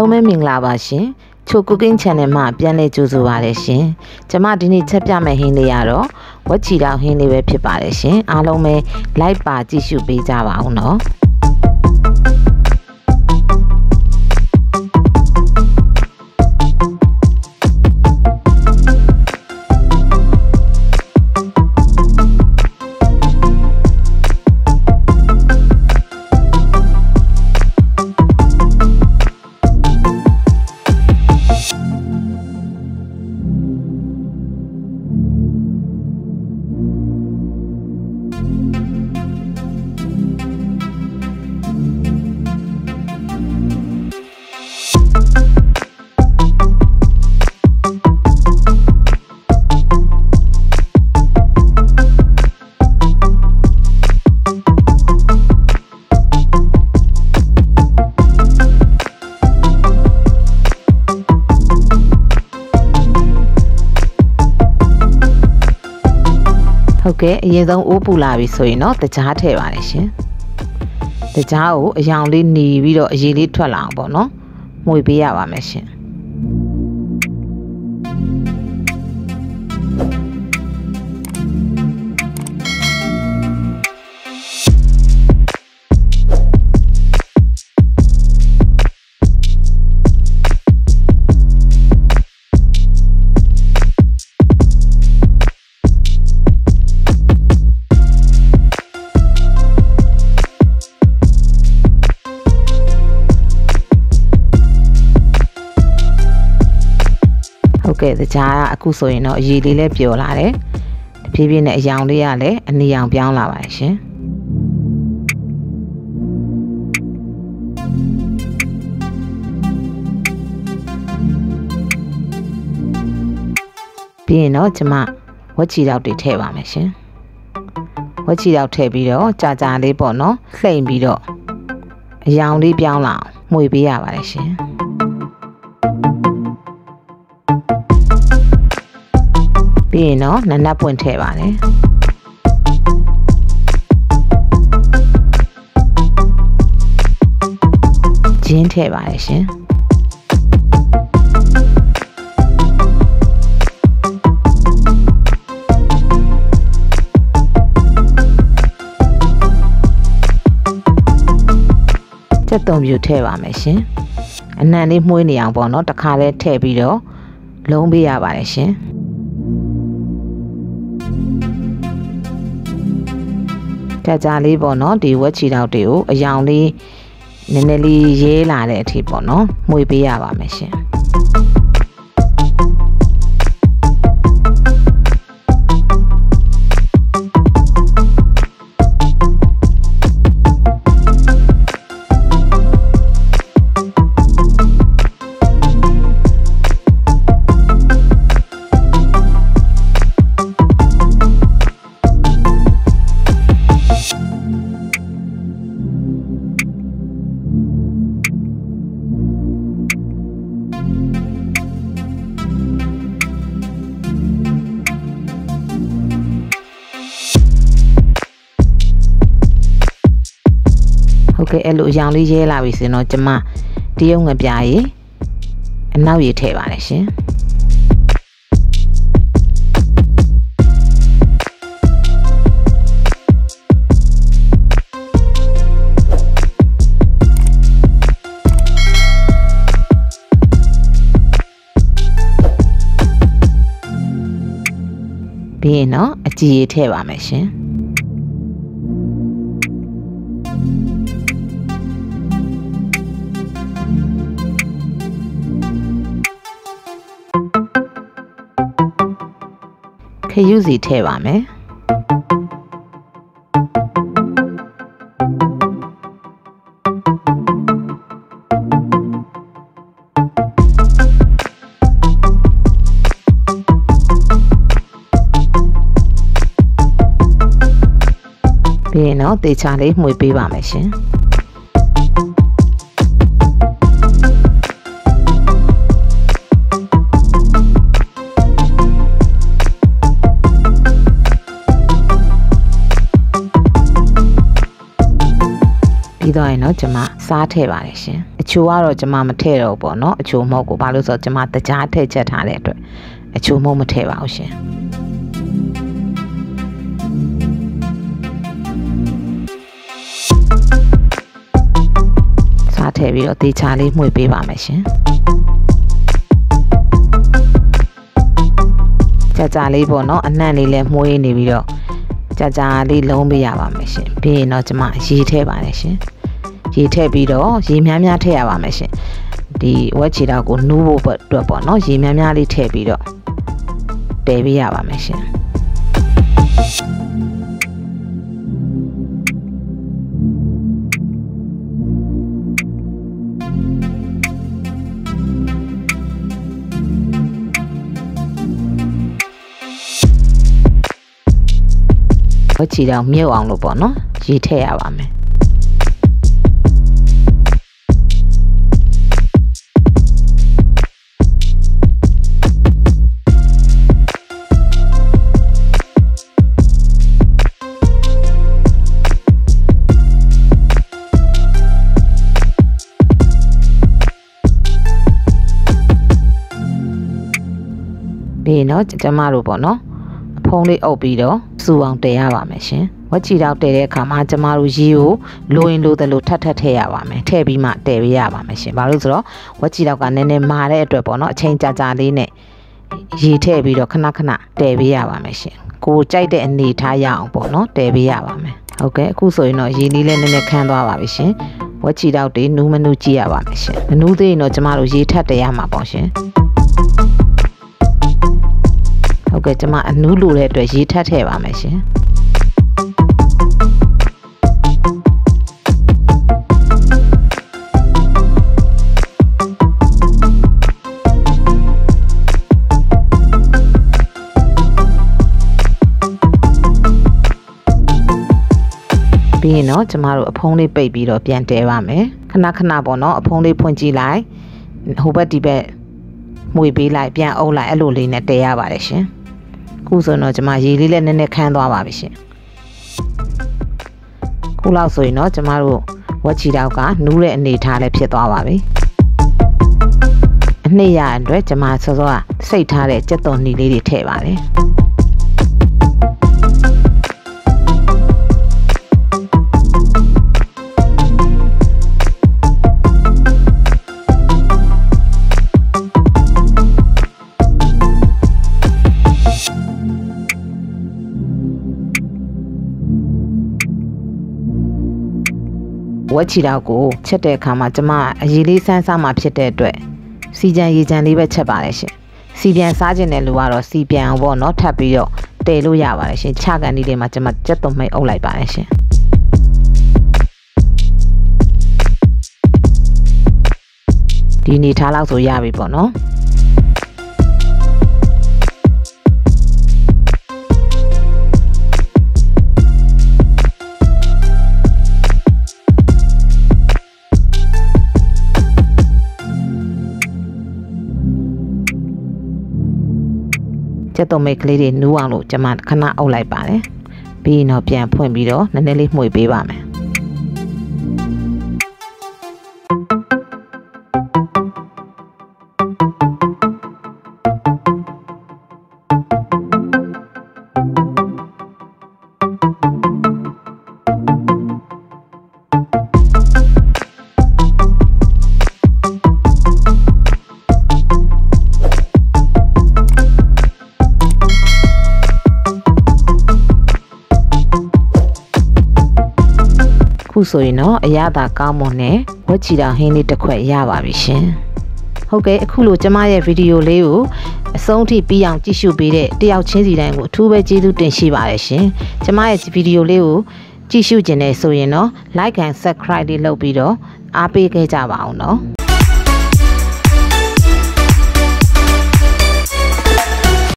လုံးပဲမင်္ဂလာပါရှင်ချို cooking channel မှာပြန်လည်ကြိုဆိုပါရရှင်ကျမဒီနေ့ချက်ပြမယ့်ဟင်းလေးကတော့ဝက်ချီတောင်ဟင်းလေးပဲဖြစ်ပါတယ်ရှင်အားလုံးပဲ like ပါကြည့်ရှုပေးကြပါဦးနော်ဟုတ်ကဲ့အရင်ဆုံးအိုးပူလာပြီဆိုရင်တော့တကြားထည့်ပါတယ်ရှင်တကြားကိုအယောင်လေးหนีပြီးတော့အရည်လေးထွက်လာအောင်ပေါ့နော်မှုပေးရပါမယ်ရှင်ကဲတကြားအခုဆိုရင်တော့အရည်လေးလည်းပျော်လာတယ်တဖြည်းဖြည်းနဲ့အယောင်လေးကလည်းအနီရောင်ပြောင်းလာပါတယ်ရှင်ပြီးရင်တော့ကျမဝက်ချီတောက်တွေထည့်ပါမယ်ရှင်ဝက်ချီတောက်ထည့်ပြီးတော့ကြာကြာလေးပေါ့နော်လှိမ့်ပြီးတော့အယောင်လေးပြောင်းလာအောင်မှွေပေးရပါတယ်ရှင်ပြီးရင်တော့နနက်ပွင့်ထည့်ပါတယ်ဂျင်းထည့်ပါတယ်ရှင်ကြက်သွန်ပြူထည့်ပါမယ်ရှင်အနံလေးမှုေးနေအောင်ပေါ့နော်တစ်ခါလဲထည့်ပြီးတော့လုံးပေးရပါတယ်ရှင်ကြာလေးပေါ့နော်ဒီဝက်ချီတောက်တွေကိုအယောင်လေးနည်းနည်းလေးရေးလာတဲ့အထိပေါ့နော်မှွေပေးရပါမယ်ရှင်ဟုတ်ကဲ့အဲ့လိုအယောင်လေးရဲလာပြီဆိုတော့ကျမတရုတ်ငပြားကြီးအနောက်ရည်ထည့်ပါတယ်ရှင်ပြီးရင်တော့အကြည်ရည်ထည့်ပါမယ်ရှင်ခရုစီထည့်ပါမယ်ပြီးရင်တော့တေချာလေးမှွေပေးပါမယ်ရှင်ပြီးတော့ရင်တော့ကျွန်မစားထည့်ပါတယ်ရှင် အချိုကတော့ကျမမထည့်တော့ပေါ့နော်အချိုမဟုတ်ကိုဘာလို့ဆိုတော့ကျမတကြားထည့်ချက်ထားတဲ့အတွက်အချိုမဟုတ်မထည့်ပါဘူးရှင်စားထည့်ပြီးတော့တေချာလေးမှွေပေးပါမယ်ရှင်ကြာလေးပေါ့နော်အနံ့လေးလည်းမှုေးနေပြီးတော့ကြာလေးလုံးပေးရပါမယ်ရှင်ပြီးရင်တော့ကျမရေထည့်ပါတယ်ရှင်ရေထည့်ပြီးတော့ရေများထည့်ရပါမယ်ရှင်ဒီဝက်ချီတောက်ကိုနူးဖို့အတွက်ပေါ့နော်ရေများလေးထည့်ပြီးတော့တည်ပေးရပါမယ်ရှင်ဝက်ချီတောင်မြုပ်အောင်လို့ပေါ့နော်ရေထည့်ရပါမယ်ပြီးတော့ကျမတို့ပေါ့နော်ဖုံးလေးအုပ်ပြီးတော့စူအောင်တည်ရပါမယ်ရှင်ဝက်ချီတောက်တည်တဲ့အခါမှာကျမတို့ရေကိုလိုရင်လိုသလိုထပ်ထည့်ရပါမယ်ထည့်ပြီးမှတည်ပေးရပါမယ်ရှင်ဘာလို့ဆိုတော့ဝက်ချီတောက်ကနည်းနည်းမာတဲ့အတွက်ပေါ့နော်အချိန်ကြာလေးနဲ့ရေထည့်ပြီးတော့ခဏတည်ပေးရပါမယ်ရှင်ကိုကြိုက်တဲ့အနေထားရအောင်ပေါ့နော်တည်ပေးရပါမယ်ဟုတ်ကဲ့အခုဆိုရင်တော့ရေလေးလည်းနည်းနည်းခမ်းသွားပါပြီရှင်ဝက်ချီတောက်တွေနူးမနူးကြည့်ရပါမယ်ရှင်မနူးသေးရင်တော့ကျမတို့ရေထပ်တည်ရမှာပေါ့ရှင်ဟုတ်ကဲ့ကျမအနူးလိုတဲ့အတွက်ရေထပ်ထည့်ပါမယ်ရှင်ပြီးရင်တော့ကျမတို့အဖုံးလေးပိတ်ပြီးတော့ပြန်တဲပါမယ်ခဏပေါ့နော်အဖုံးလေးဖွင့်ကြည့်လိုက်ဟိုဘက်ဒီဘက်မှွေပေးလိုက်ပြန်အုပ်လိုက်အဲ့လိုလေးနဲ့တဲရပါတယ်ရှင်ခုဆိုတော့ကျမရေလေးလည်းနည်းနည်းခမ်းသွားပါပြီရှင်ခုလောက်ဆိုရင်တော့ကျမတို့ဝက်ချီတောက်ကနူးတဲ့အနေထားလည်းဖြစ်သွားပါပြီအနှစ်ရအတွက်ကျမစောစောကစိတ်ထားတဲ့ကြက်သွန်နီလေးတွေထည့်ပါတယ်ဝက်ချီတောက်ကိုချက်တဲ့အခါမှာကျမအရေးလေးစမ်းစားမှဖြစ်တဲ့အတွက်စီကြံရေကြံလေးပဲချက်ပါတယ်ရှင်စီပြန်စားခြင်းတဲ့လူကတော့စီပြန်အောင်ပေါ့နော်ထပ်ပြီးတော့တည်လို့ရပါတယ်ရှင်ခြကန်ဒီလေးမှာကျမကြက်သွန်မိတ်အုပ်လိုက်ပါတယ်ရှင်ဒီနေထားလောက်ဆိုရပြီပေါ့နော်ကျက်သွန်မိတ်ကလေးတွေနူးအောင်လို့ကျမခဏအုပ်လိုက်ပါတယ်ပြီးရင်တော့ပြန်ဖွင့်ပြီးတော့နည်းနည်းလေးမှွေပေးပါမယ်ခုဆိုရင်တော့အရသာကောင်းမွန်နဲ့ဝက်ချီတောင်ဟင်းလေးတစ်ခွက်ရပါပြီရှင်ဟုတ်ကဲ့အခုလိုကျမရဲ့ဗီဒီယိုလေးကိုအဆုံးထိပြီးအောင်ကြည့်ရှုပေးတဲ့တယောက်ချင်းစီတိုင်းကိုအထူးပဲကျေးဇူးတင်ရှိပါတယ်ရှင်ကျမရဲ့ဗီဒီယိုလေးကိုကြည့်ရှုခြင်းနဲ့ဆိုရင်တော့ like and subscribe လေးလုပ်ပြီးတော့အားပေးခဲ့ကြပါအောင်နော်